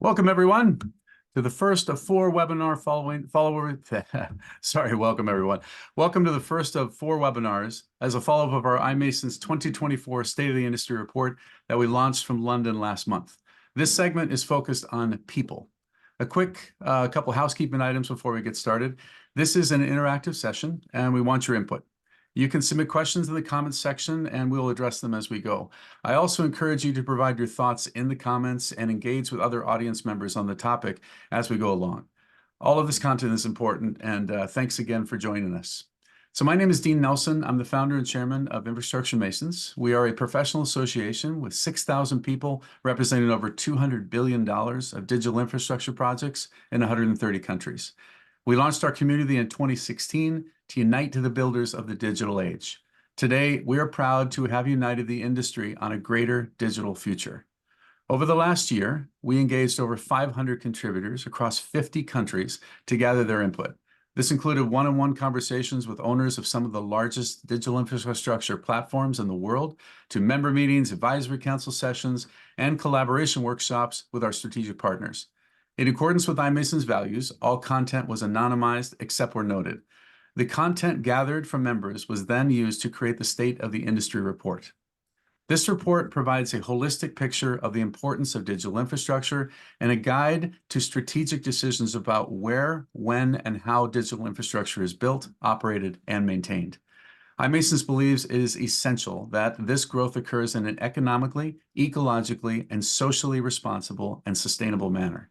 Welcome, everyone, to the first of four webinar welcome, everyone. Welcome to the first of four webinars as a follow-up of our iMasons 2024 State of the Industry Report that we launched from London last month. This segment is focused on people. A quick couple housekeeping items before we get started. This is an interactive session, and we want your input. You can submit questions in the comments section, and we'll address them as we go. I also encourage you to provide your thoughts in the comments and engage with other audience members on the topic as we go along. All of this content is important, and thanks again for joining us. So my name is Dean Nelson. I'm the founder and chairman of Infrastructure Masons. We are a professional association with 6,000 people representing over $200 billion of digital infrastructure projects in 130 countries. We launched our community in 2016 to unite to the builders of the digital age. Today, we are proud to have united the industry on a greater digital future. Over the last year, we engaged over 500 contributors across 50 countries to gather their input. This included one-on-one conversations with owners of some of the largest digital infrastructure platforms in the world, to member meetings, advisory council sessions, and collaboration workshops with our strategic partners. In accordance with iMasons values, all content was anonymized except where noted. The content gathered from members was then used to create the State of the Industry Report. This report provides a holistic picture of the importance of digital infrastructure and a guide to strategic decisions about where, when, and how digital infrastructure is built, operated, and maintained. iMasons believes it is essential that this growth occurs in an economically, ecologically, and socially responsible and sustainable manner.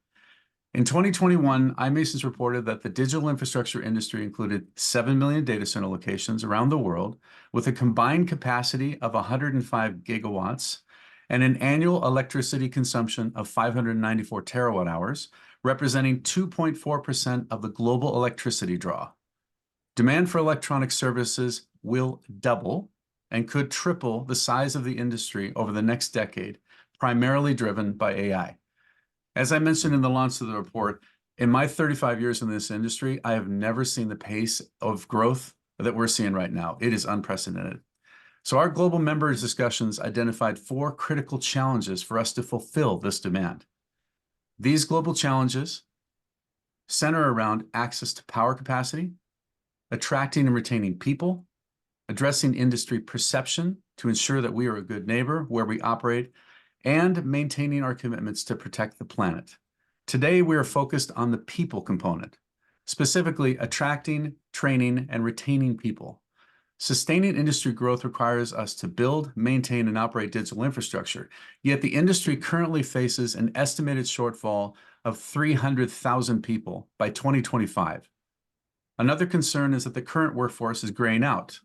In 2021, iMasons reported that the digital infrastructure industry included 7 million data center locations around the world with a combined capacity of 105 gigawatts and an annual electricity consumption of 594 terawatt hours, representing 2.4% of the global electricity draw. Demand for electronic services will double and could triple the size of the industry over the next decade, primarily driven by AI. As I mentioned in the launch of the report, in my 35 years in this industry, I have never seen the pace of growth that we're seeing right now. It is unprecedented. So our global members discussions identified 4 critical challenges for us to fulfill this demand. These global challenges center around access to power capacity, attracting and retaining people, addressing industry perception to ensure that we are a good neighbor where we operate, and maintaining our commitments to protect the planet. Today, we are focused on the people component, specifically attracting, training, and retaining people. Sustaining industry growth requires us to build, maintain, and operate digital infrastructure, yet the industry currently faces an estimated shortfall of 300,000 people by 2025. Another concern is that the current workforce is graying out.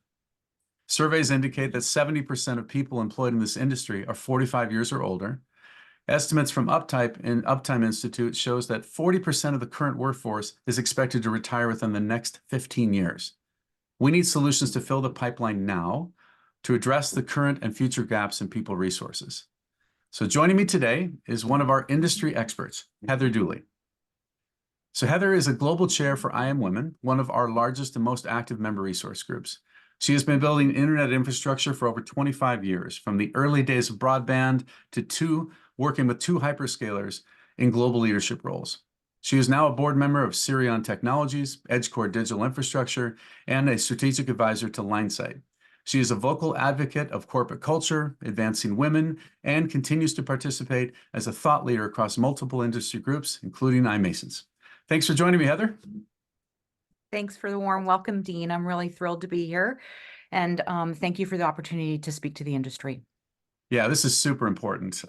Surveys indicate that 70% of people employed in this industry are 45 years or older. Estimates from Uptime Institute shows that 40% of the current workforce is expected to retire within the next 15 years. We need solutions to fill the pipeline now to address the current and future gaps in people resources. So joining me today is one of our industry experts, Heather Dooley. So Heather is a global chair for iMWomen, one of our largest and most active member resource groups. She has been building internet infrastructure for over 25 years, from the early days of broadband to working with 2 hyperscalers in global leadership roles. She is now a board member of Sirion Technologies, EdgeCore Digital Infrastructure, and a strategic advisor to LineSight. She is a vocal advocate of corporate culture, advancing women, and continues to participate as a thought leader across multiple industry groups, including iMasons. Thanks for joining me, Heather. Thanks for the warm welcome, Dean. I'm really thrilled to be here. And thank you for the opportunity to speak to the industry. Yeah, this is super important.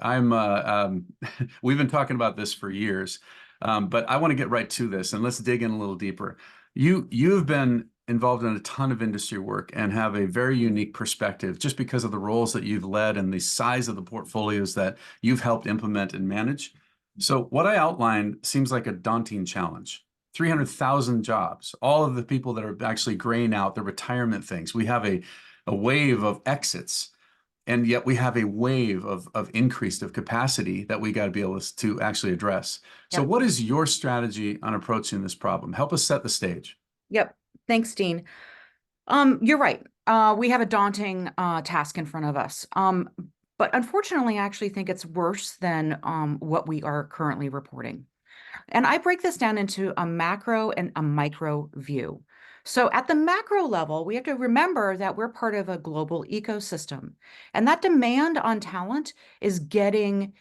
We've been talking about this for years, but I want to get right to this and let's dig in a little deeper. You've been involved in a ton of industry work and have a very unique perspective just because of the roles that you've led and the size of the portfolios that you've helped implement and manage. So what I outlined seems like a daunting challenge. 300,000 jobs, all of the people that are actually graying out, the retirement things. We have a wave of exits, and yet we have a wave of increase of capacity that we got to be able to actually address. So what is your strategy on approaching this problem? Help us set the stage. Yep. Thanks, Dean. You're right. We have a daunting task in front of us. But unfortunately, I actually think it's worse than what we are currently reporting. And I break this down into a macro and a micro view. So at the macro level, we have to remember that we're part of a global ecosystem, and that demand on talent is getting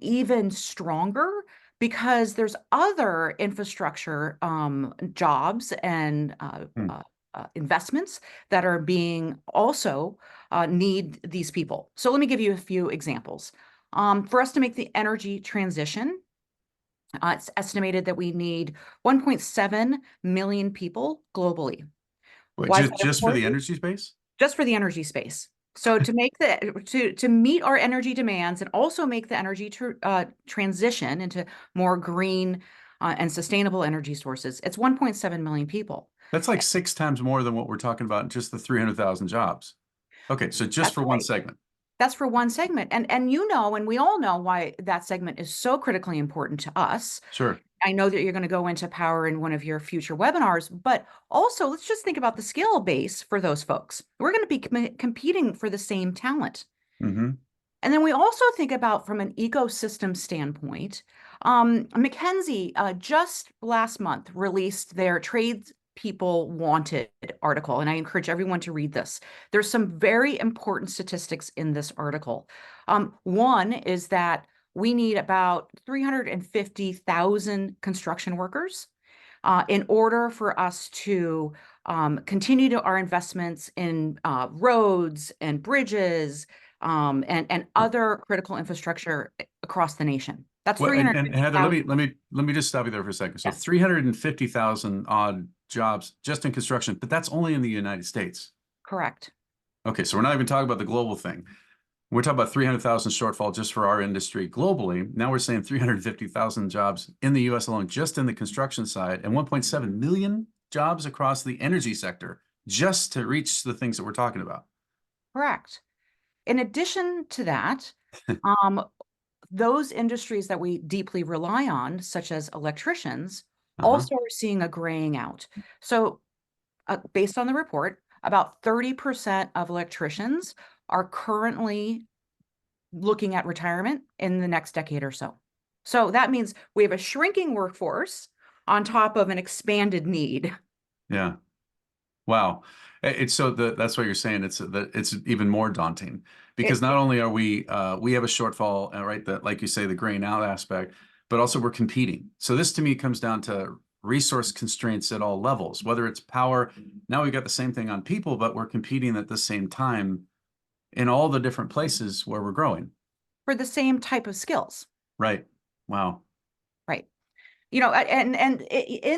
even stronger because there's other infrastructure jobs and Hmm. investments that are being also need these people. So let me give you a few examples. For us to make the energy transition, it's estimated that we need 1.7 million people globally. Wait, Why is just that just for the important? energy space? Just for the energy space. So to make to meet our energy demands and also make the energy transition into more green and sustainable energy sources, it's 1.7 million people. That's like 6 times more than what we're talking about in just the 300,000 jobs. Okay, so just That's for one right. segment. That's for one segment. And you know, and we all know why that segment is so critically important to us. Sure. I know that you're going to go into power in one of your future webinars, but also let's just think about the skill base for those folks. We're going to be competing for the same talent. Mm-hmm. And then we also think about from an ecosystem standpoint. McKinsey just last month released their Trades People Wanted article, and I encourage everyone to read this. There's some very important statistics in this article. One is that we need about 350,000 construction workers in order for us to continue to our investments in roads and bridges and other critical infrastructure across the nation. That's Well, and Heather, 350,000. let me just stop you there for a second. So Yes, 350,000 odd jobs just in construction, but that's only in the United States. correct. Okay, so we're not even talking about the global thing. We're talking about 300,000 shortfall just for our industry globally. Now we're saying 350,000 jobs in the US alone, just in the construction side, and 1.7 million jobs across the energy sector just to reach the things that we're talking about. Correct. In addition to that, um, those industries that we deeply rely on, such as electricians, Uh-huh. also are seeing a graying out. So, based on the report, about 30% of electricians are currently looking at retirement in the next decade or so. So that means we have a shrinking workforce on top of an expanded need. Yeah. Wow. It's so that's what you're saying. It's even more daunting because It, not only are we have a shortfall, right? That, like you say, the grain out aspect, but also we're competing. So this to me comes down to resource constraints at all levels, whether it's power. Now we've got the same thing on people, but we're competing at the same time in all the different places where we're growing. for the same type of skills, Right. Wow. right? You know, in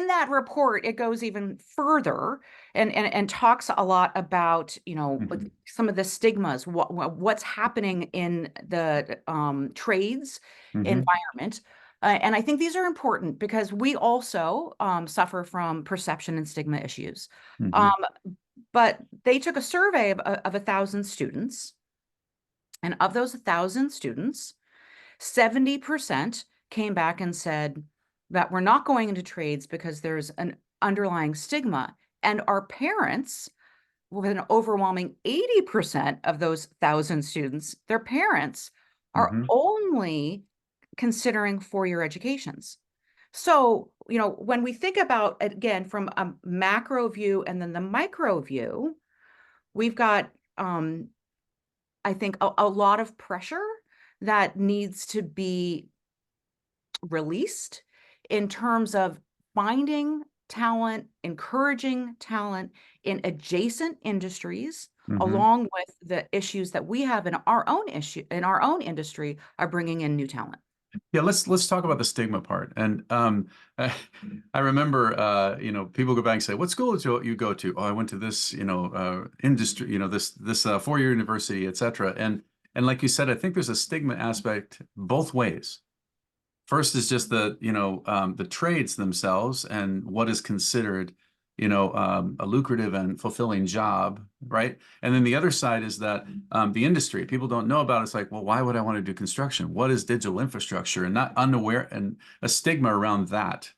that report, it goes even further and talks a lot about, you know, Mhm. some of the stigmas, what's happening in the trades Mhm. environment. And I think these are important because we also suffer from perception and stigma issues. Um, Mhm. but they took a survey of 1,000 students, and of those 1,000 students, 70% came back and said that we're not going into trades because there's an underlying stigma. And our parents, with an overwhelming 80% of those 1,000 students, their parents are Mhm. only considering four-year educations. So, you know, when we think about, again, from a macro view and then the micro view, we've got, I think, a lot of pressure that needs to be released in terms of finding talent, encouraging talent in adjacent industries, Mhm. along with the issues that we have in our own in our own industry are bringing in new talent. Yeah, let's talk about the stigma part. And I remember people go back and say, "What school did you go to?" "Oh, I went to this, industry, this 4-year university, etc." And like you said, I think there's a stigma aspect both ways. First is just the trades themselves and what is considered, a lucrative and fulfilling job, right? And then the other side is that the industry people don't know about. It's like, well, why would I want to do construction? What is digital infrastructure? And not unaware and a stigma around that.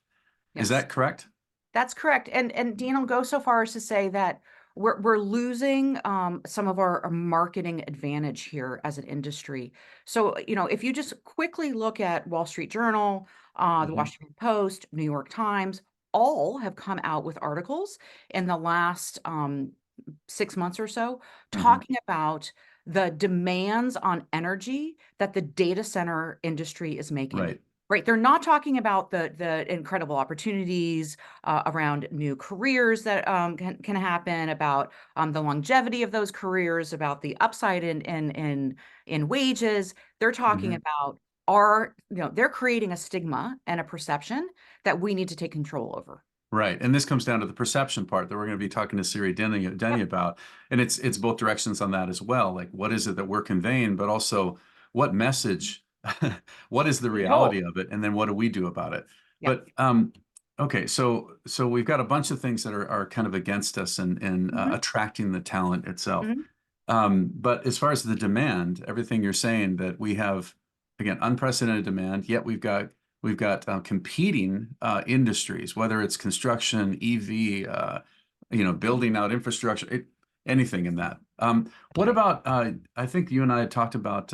Is Yes. that correct? That's correct. And Dean will go so far as to say that we're losing some of our marketing advantage here as an industry. So, if you just quickly look at Wall Street Journal, the Mhm. Washington Post, New York Times, all have come out with articles in the last 6 months or so Mhm. talking about the demands on energy that the data center industry is making. Right. Right. They're not talking about the incredible opportunities around new careers that can happen, about the longevity of those careers, about the upside in wages. They're talking Mhm. about they're creating a stigma and a perception that we need to take control over. Right. And this comes down to the perception part that we're going to be talking to Siri Denny Yep. about. And it's both directions on that as well. Like, what is it that we're conveying, but also what message, what is the Control. reality of it? And then what do we do about it? Yep. But okay, so we've got a bunch of things that are kind of against us and Hmm. attracting the talent itself. Hmm. But as far as the demand, everything you're saying that we have, again, unprecedented demand, yet we've got competing industries, whether it's construction, EV, building out infrastructure, anything in that. What Right. about, I think you and I had talked about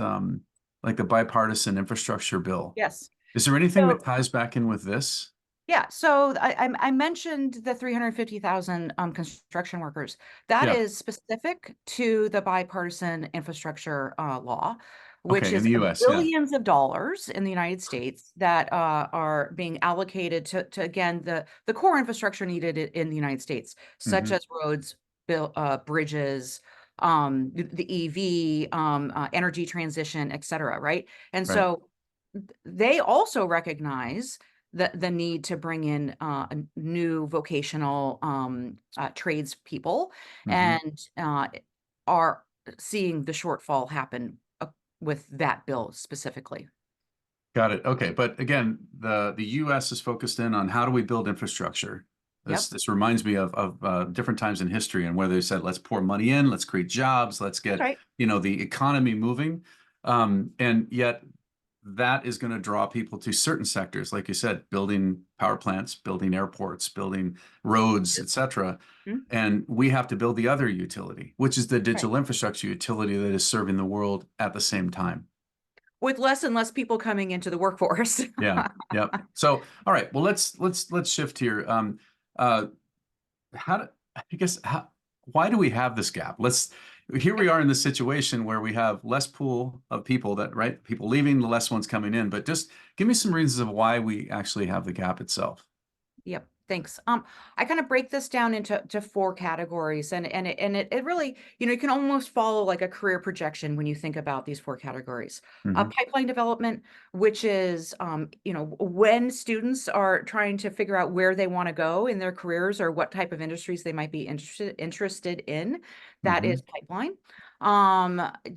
like the bipartisan infrastructure bill. Yes. Is there anything So that ties back in with this? yeah, so I mentioned the 350,000 construction workers. That Yeah. is specific to the bipartisan infrastructure law, which Okay. In is the US. Yeah. billions of dollars in the United States that are being allocated to again the core infrastructure needed in the United States, such Hmm. as roads, bridges, the EV, energy transition, et cetera, right? And Right. so they also recognize the need to bring in a new vocational tradespeople, Hmm. and are seeing the shortfall happen with that bill specifically. Got it. Okay. But again, the US is focused in on how do we build infrastructure. This Yep. this reminds me of different times in history and where they said, let's pour money in, let's create jobs, let's That's get, right. the economy moving. And yet that is going to draw people to certain sectors, like you said, building power plants, building airports, building roads, et cetera. Mhm. And we have to build the other utility, which is the Right. digital infrastructure utility that is serving the world at the same time. With less and less people coming into the workforce. Yeah. Yep. So, all right. Well, let's shift here. Uh, how do, I guess why do we have this gap? Here we Yep. are in this situation where we have less pool of people that, right? People leaving, the less ones coming in. But just give me some reasons of why we actually have the gap itself. Yep. Thanks. I kind of break this down into four categories, and it really, you can almost follow like a career projection when you think about these four categories. Hmm. Pipeline development, which is, when students are trying to figure out where they want to go in their careers or what type of industries they might be interested in, that Hmm. is pipeline.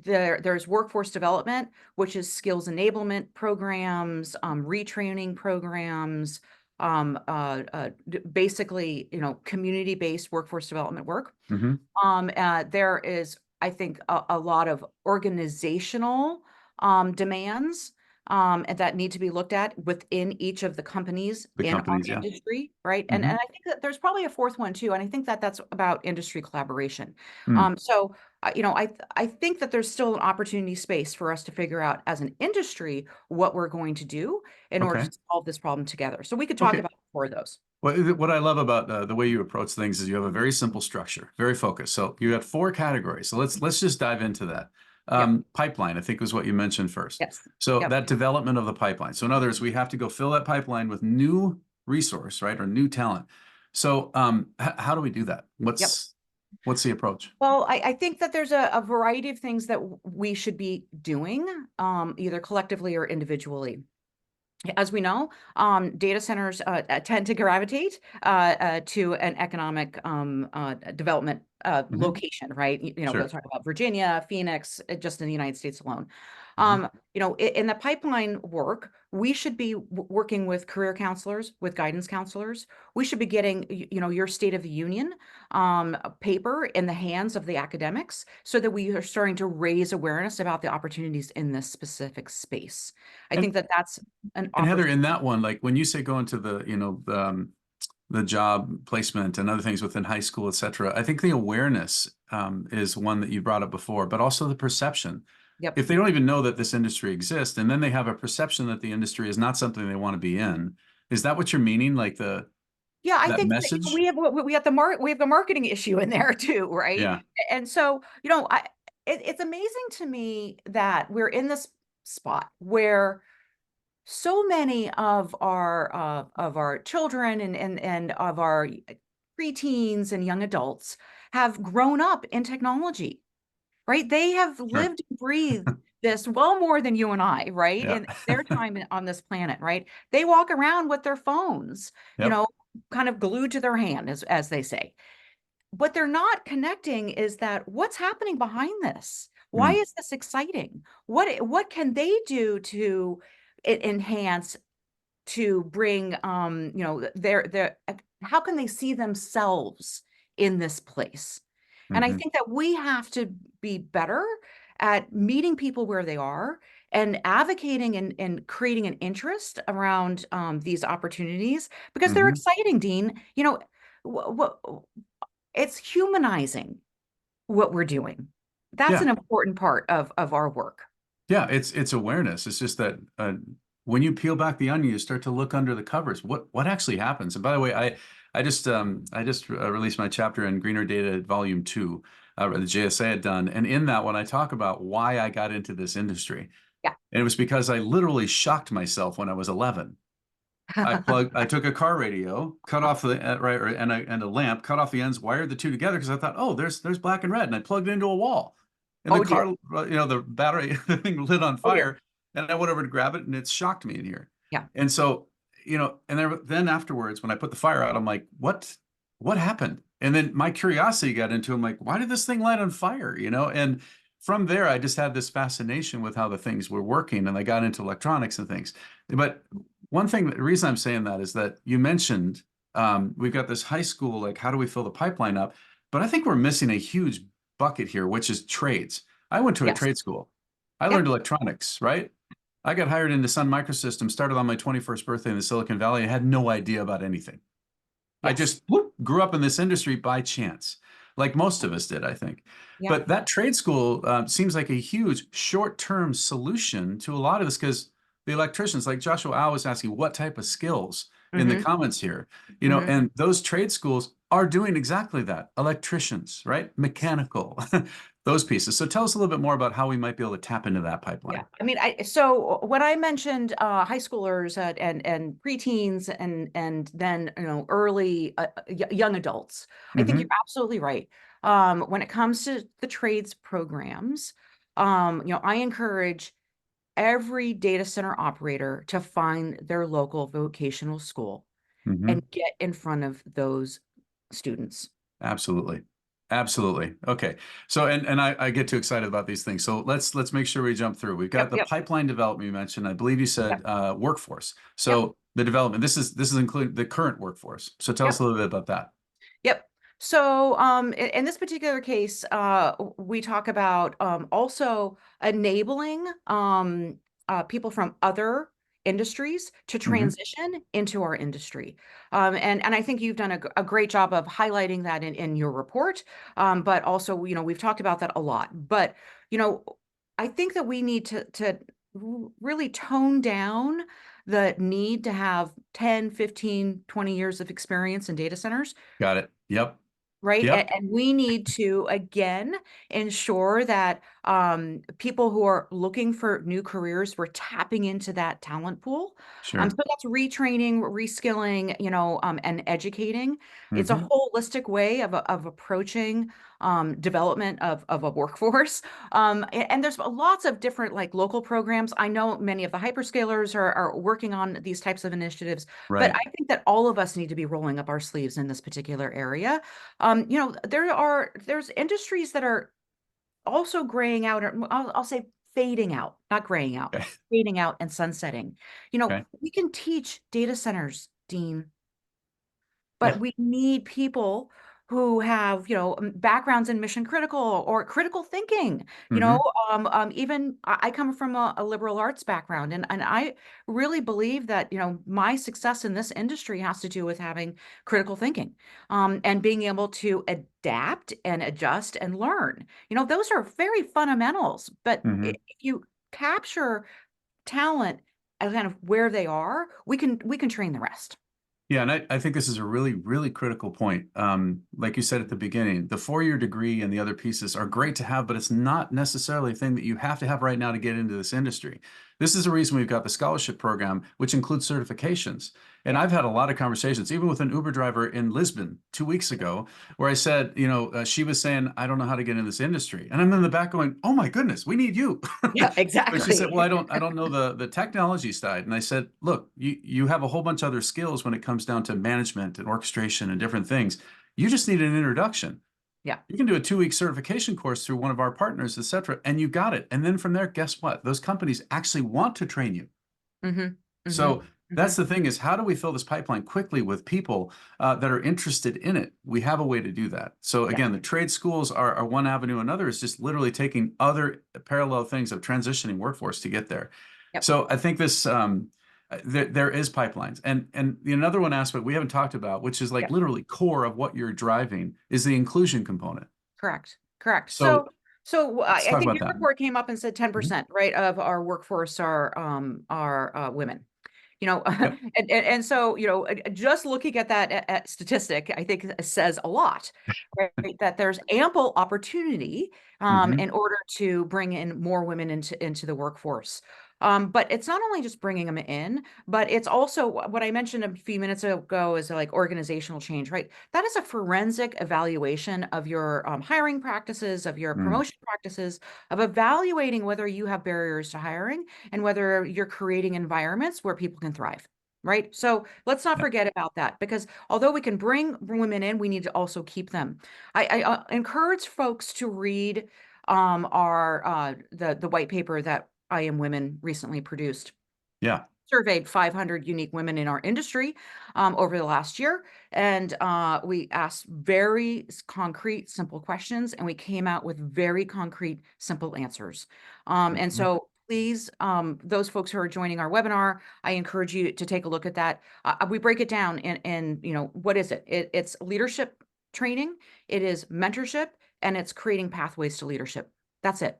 There's workforce development, which is skills enablement programs, retraining programs, basically, community-based workforce development work. Hmm. There is, I think, a lot of organizational demands and that need to be looked at within each of the companies The in our companies, yeah. industry, right? And Hmm. I think that there's probably a fourth one too, and I think that that's about industry collaboration. Mm. So I think that there's still an opportunity space for us to figure out as an industry what we're going to do in order Okay. to solve this problem together. So we could talk Okay. about four of those. What I love about the way you approach things is you have a very simple structure, very focused. So you had four categories. So let's just dive into that. Yep. Pipeline, I think was what you mentioned first. Yes. So Yep. that development of the pipeline. So in other words, we have to go fill that pipeline with new resource, right, or new talent. So how do we do that? Yep. What's the approach? Well, I think that there's a variety of things that we should be doing, either collectively or individually. As we know, data centers tend to gravitate to an economic development Hmm. location, right? We'll Sure. talk about Virginia, Phoenix, just in the United States alone. Hmm. In the pipeline work, we should be working with career counselors, with guidance counselors. We should be getting, your State of the Union paper in the hands of the academics so that we are starting to raise awareness about the opportunities in this specific space. I And think that that's an and Heather, opportunity. in that one, like when you say go into the, the job placement and other things within high school, et cetera. I think the awareness is one that you brought up before, but also the perception. Yep. If they don't even know that this industry exists, and then they have a perception that the industry is not something they want to be in, is that what you're meaning? Like Yeah, I that think that, message? we have we have the marketing issue in there too, right? Yeah, And so, it's amazing to me that we're in this spot where so many of our children and of our preteens and young adults have grown up in technology, right? They have sure. lived and breathed this well more than you and I, right? Yeah. In their time on this planet, right? They walk around with their phones, you Yep. know, kind of glued to their hand, as they say. What they're not connecting is that what's happening behind this? Why Mm. is this exciting? What can they do to enhance, to bring their how can they see themselves in this place? And I Hmm. think that we have to be better at meeting people where they are and advocating and creating an interest around these opportunities because they're Hmm. exciting, Dean. What it's humanizing what we're doing. That's Yeah. an important part of our work. Yeah, it's awareness. It's just that when you peel back the onion, you start to look under the covers. What actually happens? And by the way, I just released my chapter in Greener Data Volume 2, the JSA had done, and in that one I talk about why I got into this industry, Yeah. and it was because I literally shocked myself when I was 11. I took a car radio, cut off the right, and a lamp, cut off the ends, wired the two together because I thought, oh, there's black and red, and I plugged it into a wall, and the Oh dear. car, the battery, the thing lit on Oh dear. fire, and I went over to grab it, and it shocked me in here. Yeah. And so, and then afterwards, when I put the fire out, I'm like, what happened? And then my curiosity got into, I'm like, why did this thing light on fire? And from there, I just had this fascination with how the things were working, and I got into electronics and things. But one thing, the reason I'm saying that is that you mentioned we've got this high school, like how do we fill the pipeline up? But I think we're missing a huge bucket here, which is trades. I went to a Yes. trade school. I Yeah. learned electronics, right? I got hired into Sun Microsystems, started on my 21st birthday in the Silicon Valley. I had no idea about anything. I Yes. just grew up in this industry by chance, like most of us did, I think. Yeah. But that trade school seems like a huge short-term solution to a lot of this because the electricians, like Joshua Al was asking, what type of skills in the Hmm. comments here, Hmm. and those trade schools are doing exactly that. Electricians, right? Mechanical, those pieces. So tell us a little bit more about how we might be able to tap into that Yeah. pipeline. I mean, so when I mentioned high schoolers and preteens and then early young adults, I think you're Hmm. absolutely right. When it comes to the trades programs, I encourage every data center operator to find their local vocational school Hmm. and get in front of those students. Absolutely. Absolutely. Okay. So and I get too excited about these things. So let's make sure we jump through. We've got Yep, the yep, pipeline development you mentioned. I believe you yep, said workforce. yep, So the development, this is including the current workforce. So tell us yep. a little bit about that. Yep. So, in this particular case, we talk about also enabling people from other industries to Hmm. transition into our industry. And I think you've done a great job of highlighting that in your report. But also, we've talked about that a lot. But, you know, I think that we need to really tone down the need to have 10, 15, 20 years of experience in data centers, Got it. Yep. right? Yep. And we need to, again, ensure that people who are looking for new careers, we're tapping into that talent pool. So Sure. that's retraining, reskilling, and educating. It's a Hmm. holistic way of approaching development of a workforce. And there's lots of different like local programs. I know many of the hyperscalers are working on these types of initiatives, but Right. I think that all of us need to be rolling up our sleeves in this particular area. There's industries that are also graying out, or I'll say fading out, not graying out, Okay. fading out and sunsetting. Okay. We can teach data centers, Dean, but Yeah. we need people who have, backgrounds in mission critical or critical thinking. Hmm. Even I come from a liberal arts background, and I really believe that, my success in this industry has to do with having critical thinking, and being able to adapt and adjust and learn. Those are very fundamentals, but if Hmm. you capture talent and kind of where they are, we can train the rest. Yeah, and I think this is a really, really critical point. Like you said at the beginning, the four-year degree and the other pieces are great to have, but it's not necessarily a thing that you have to have right now to get into this industry. This is the reason we've got the scholarship program, which includes certifications. And Yeah. I've had a lot of conversations, even with an Uber driver in Lisbon 2 weeks ago, where I said, she was saying, I don't know how to get in this industry. And I'm in the back going, oh my goodness, we need you. Yeah, But she said, well, exactly. I don't know the technology side. And I said, look, you have a whole bunch of other skills when it comes down to management and orchestration and different things. You just need an introduction. Yeah. You can do a 2-week certification course through one of our partners, et cetera, and you got it. And then from there, guess what? Those companies actually want to train you. Mm-hmm. Mm-hmm. So Mm-hmm. that's the thing, is how do we fill this pipeline quickly with people that are interested in it? We have a way to do that. So Yeah. again, the trade schools are one avenue. Another is just literally taking other parallel things of transitioning workforce to get there. Yep. So I think this there is pipelines, and another one aspect we haven't talked about, which is like Yep. literally core of what you're driving, is the inclusion component. Correct. Correct. So So let's I talk think about your that. report came up and said Mhm. 10%, right, of our workforce are women. Yep. And so, just looking at that statistic, I think it says a lot, right? That there's ample opportunity, Hmm. in order to bring in more women into the workforce. But it's not only just bringing them in, but it's also what I mentioned a few minutes ago is like organizational change, right? That is a forensic evaluation of your hiring practices, of your Mm. promotion practices, of evaluating whether you have barriers to hiring and whether you're creating environments where people can thrive. Right. So let's not Yep. forget about that, because although we can bring women in, we need to also keep them. I encourage folks to read our the white paper that iMWomen recently produced. Yeah. Surveyed 500 unique women in our industry over the last year, and we asked very concrete, simple questions, and we came out with very concrete, simple answers. And Mhm. so please, those folks who are joining our webinar, I encourage you to take a look at that. We break it down in, what is it? It's leadership training, it is mentorship, and it's creating pathways to leadership. That's it.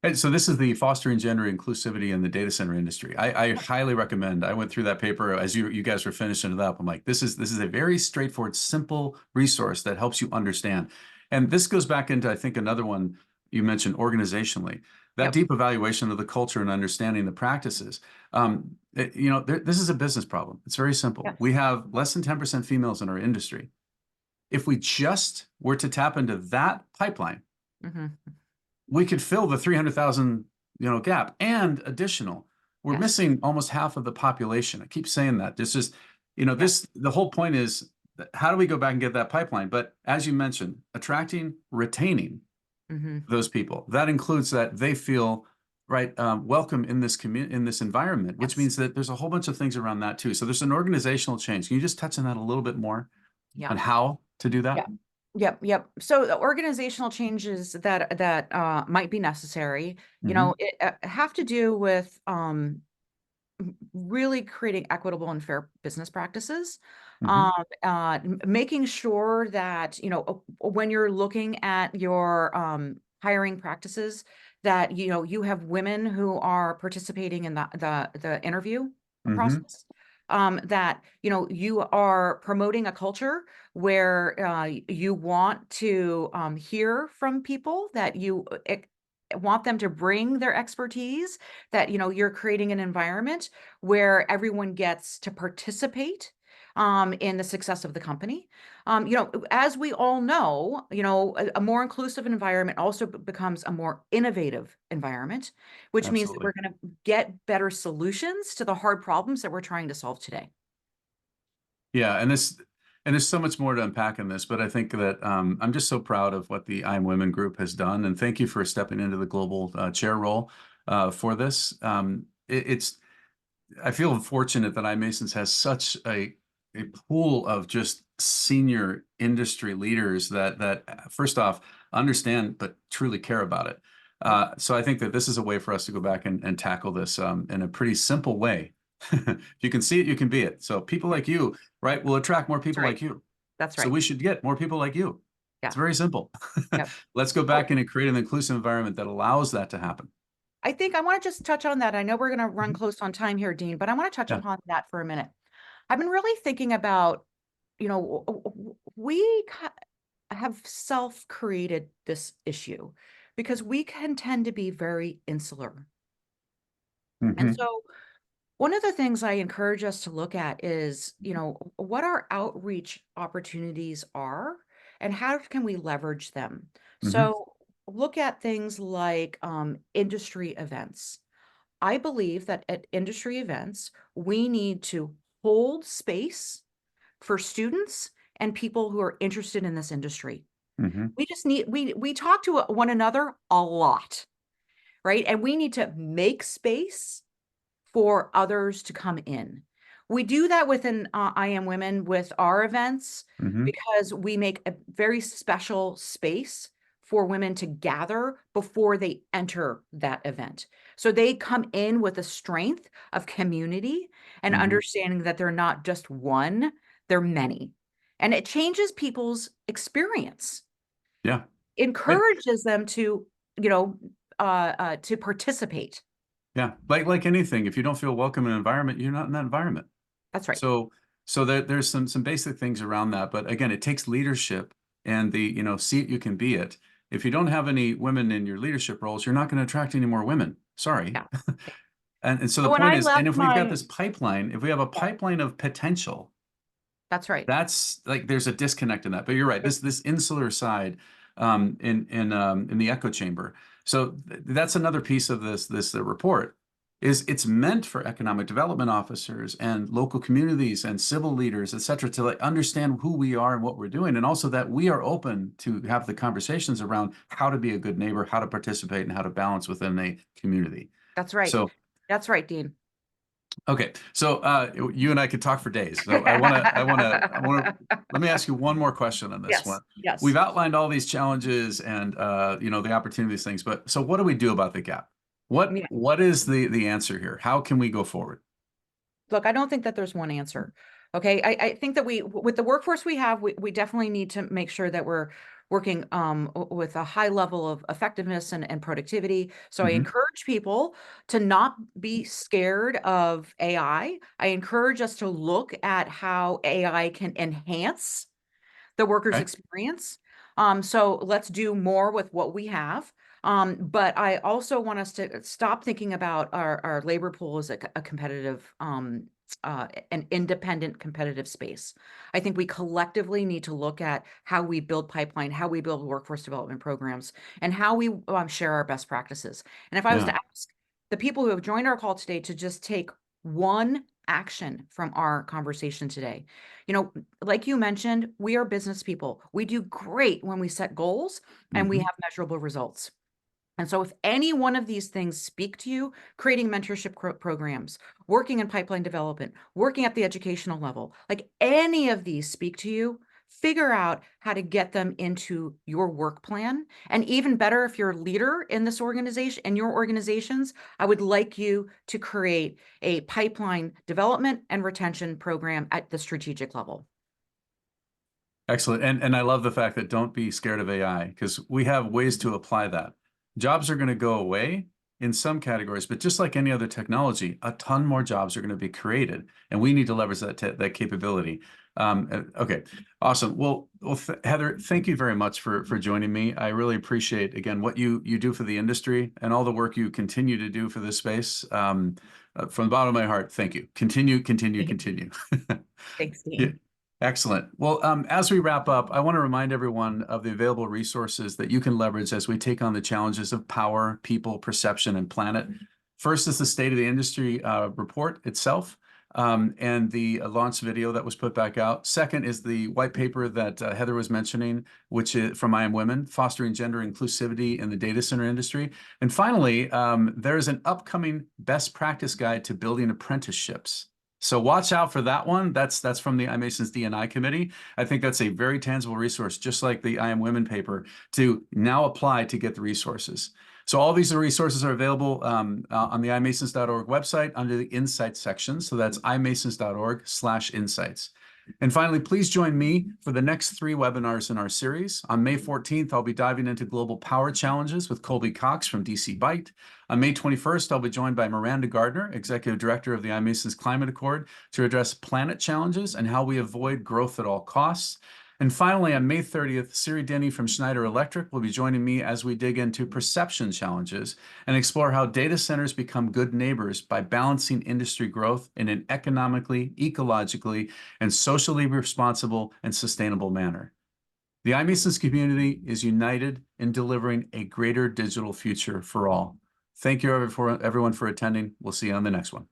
And so this is the fostering gender inclusivity in the data center industry. I highly recommend. I went through that paper as you guys were finishing it up. I'm like, this is a very straightforward, simple resource that helps you understand. And this goes back into, I think, another one you mentioned, organizationally. That Yep. deep evaluation of the culture and understanding the practices. This is a business problem. It's very simple. Yes. We have less than 10% females in our industry. If we just were to tap into that pipeline, Hmm. we could fill the 300,000, gap and additional. We're Yes. missing almost half of the population. I keep saying that. This is, Yeah. the whole point is how do we go back and get that pipeline? But as you mentioned, attracting, retaining Hmm. those people, that includes that they feel right, welcome in this community, in this environment, which Yes. means that there's a whole bunch of things around that too. So there's an organizational change. Can you just touch on that a little bit more Yeah. on how to do Yeah. that? Yep, yep. So the organizational changes that might be necessary, Hmm. have to do with really creating equitable and fair business practices. Hmm. Making sure that, when you're looking at your hiring practices, that you have women who are participating in the interview Hmm. process. That you are promoting a culture where you want to hear from people, that you want them to bring their expertise, that you're creating an environment where everyone gets to participate in the success of the company. As we all know, a more inclusive environment also becomes a more innovative environment, which means that Absolutely. we're going to get better solutions to the hard problems that we're trying to solve today. Yeah, and there's so much more to unpack in this, but I think that I'm just so proud of what the iMWomen group has done, and thank you for stepping into the global chair role for this. I feel fortunate that iMasons has such a pool of just senior industry leaders that first off understand but truly care about it. So I think that this is a way for us to go back and tackle this in a pretty simple way. If you can see it, you can be it. So people like you, right, will attract more That's people right. like you. That's So right. we should get more people like you. It's Yeah. very simple. Yeah. Let's go So back and create an inclusive environment that allows that to happen. I think I want to just touch on that. I know we're going to run Mhm. close on time here, Dean, but I want to touch Yeah. upon that for a minute. I've been really thinking about, we have self-created this issue because we can tend to be very insular. And Hmm. so one of the things I encourage us to look at is, what our outreach opportunities are and how can we leverage them. Hmm. So look at things like industry events. I believe that at industry events, we need to hold space for students and people who are interested in this industry. Hmm. We just need, we talk to one another a lot, right? And we need to make space for others to come in. We do that within iMWomen with our events Hmm. because we make a very special space for women to gather before they enter that event. So they come in with a strength of community and Hmm. understanding that they're not just one, they're many. And it changes people's experience, Yeah. Right. encourages them you know, to participate. Yeah. Like anything, if you don't feel welcome in an environment, you're not in that environment. That's right. So there's some basic things around that. But again, it takes leadership and see it, you can be it. If you don't have any women in your leadership roles, you're not going to attract any more women. Sorry. Yeah. Yeah. And so the So when point I is, and left if we've got my, this pipeline, if we have a yeah, pipeline of potential, that's right. that's like there's a disconnect in that. But you're right. This insular side in the echo chamber. So that's another piece of this report is it's meant for economic development officers and local communities and civil leaders, et cetera, to like understand who we are and what we're doing, and also that we are open to have the conversations around how to be a good neighbor, how to participate, and how to balance within a community. That's right. So That's right, Dean. okay, so you and I could talk for days. So I want to. Let me ask you one more question on this one. Yes. Yes. We've outlined all these challenges and the opportunities, things, but so what do we do about the gap? Yeah. What is the answer here? How can we go forward? Look, I don't think that there's one answer. Okay. I think that with the workforce we have, we definitely need to make sure that we're working with a high level of effectiveness and productivity. So I Hmm. encourage people to not be scared of AI. I encourage us to look at how AI can enhance the worker's Okay. experience. So let's do more with what we have. But I also want us to stop thinking about our labor pool as a competitive, an independent competitive space. I think we collectively need to look at how we build pipeline, how we build workforce development programs, and how we share our best practices. And if I was Yeah. to ask the people who have joined our call today to just take one action from our conversation today, you know, like you mentioned, we are business people. We do great when we set goals and we Hmm. have measurable results. And so, if any one of these things speak to you, creating mentorship programs, working in pipeline development, working at the educational level, like any of these speak to you, figure out how to get them into your work plan. And even better, if you're a leader in this organization and your organizations, I would like you to create a pipeline development and retention program at the strategic level. Excellent. And I love the fact that don't be scared of AI because we have ways to apply that. Jobs are going to go away in some categories, but just like any other technology, a ton more jobs are going to be created, and we need to leverage that capability. Okay, awesome. Well, Heather, thank you very much for joining me. I really appreciate again what you do for the industry and all the work you continue to do for this space. From the bottom of my heart, thank you. Continue, continue, continue. Thanks, Yeah. Dean. Excellent. Well, as we wrap up, I want to remind everyone of the available resources that you can leverage as we take on the challenges of power, people, perception, and planet. First is the State of the Industry report itself, and the launch video that was put back out. Second is the white paper that Heather was mentioning, which is from iMWomen, Fostering Gender Inclusivity in the Data Center Industry. And finally, there is an upcoming best practice guide to building apprenticeships. So watch out for that one. That's from the iMasons D&I committee. I think that's a very tangible resource, just like the iMWomen paper, to now apply to get the resources. So all these resources are available on the iMasons.org website under the Insights section. So that's iMasons.org/insights. And finally, please join me for the next 3 webinars in our series. On May 14th, I'll be diving into global power challenges with Colby Cox from DC Byte. On May 21st, I'll be joined by Miranda Gardner, Executive Director of the iMasons Climate Accord, to address planet challenges and how we avoid growth at all costs. And finally, on May 30th, Siri Denny from Schneider Electric will be joining me as we dig into perception challenges and explore how data centers become good neighbors by balancing industry growth in an economically, ecologically, and socially responsible and sustainable manner. The iMasons community is united in delivering a greater digital future for all. Thank you everyone for attending. We'll see you on the next one.